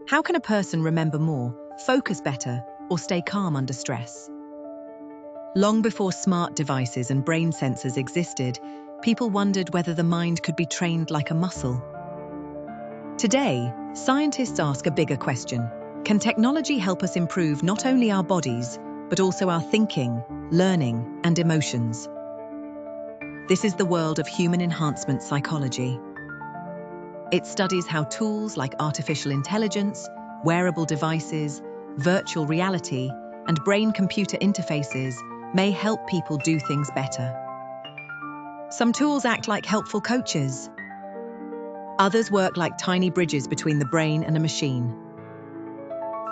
How can a person remember more, focus better, or stay calm under stress? Long before smart devices and brain sensors existed, people wondered whether the mind could be trained like a muscle. Today, scientists ask a bigger question. Can technology help us improve not only our bodies, but also our thinking, learning, and emotions? This is the world of human enhancement psychology. It studies how tools like artificial intelligence, wearable devices, virtual reality, and brain-computer interfaces may help people do things better. Some tools act like helpful coaches. Others work like tiny bridges between the brain and a machine.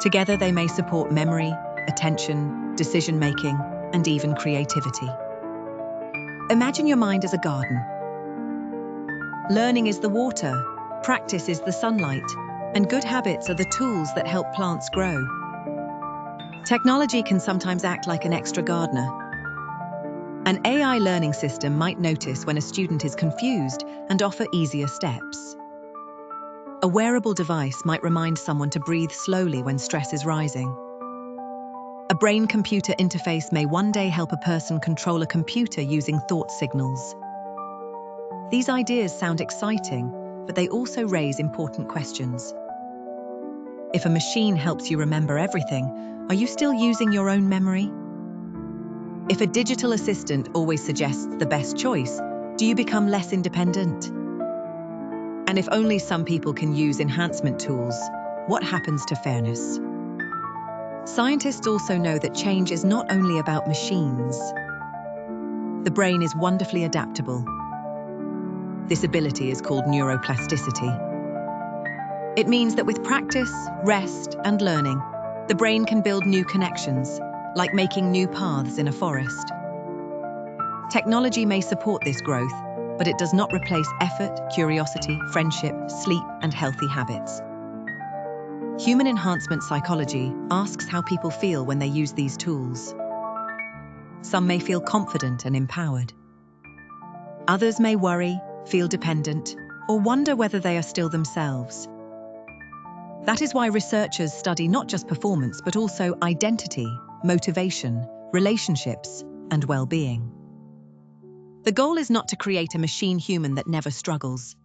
Together, they may support memory, attention, decision-making, and even creativity. Imagine your mind as a garden. Learning is the water, practice is the sunlight, and good habits are the tools that help plants grow. Technology can sometimes act like an extra gardener. An AI learning system might notice when a student is confused and offer easier steps. A wearable device might remind someone to breathe slowly when stress is rising. A brain-computer interface may one day help a person control a computer using thought signals. These ideas sound exciting, but they also raise important questions. If a machine helps you remember everything, are you still using your own memory? If a digital assistant always suggests the best choice, do you become less independent? And if only some people can use enhancement tools, what happens to fairness? Scientists also know that change is not only about machines. The brain is wonderfully adaptable. This ability is called neuroplasticity. It means that with practice, rest, and learning, the brain can build new connections, like making new paths in a forest. Technology may support this growth, but it does not replace effort, curiosity, friendship, sleep, and healthy habits. Human enhancement psychology asks how people feel when they use these tools. Some may feel confident and empowered. Others may worry, feel dependent, or wonder whether they are still themselves. That is why researchers study not just performance, but also identity, motivation, relationships, and well-being. The goal is not to create a machine human that never struggles.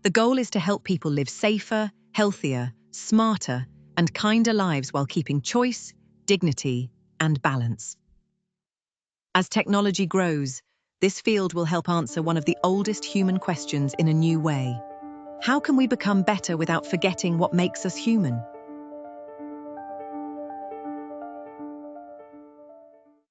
The goal is to help people live safer, healthier, smarter, and kinder lives while keeping choice, dignity, and balance. As technology grows, this field will help answer one of the oldest human questions in a new way. How can we become better without forgetting what makes us human?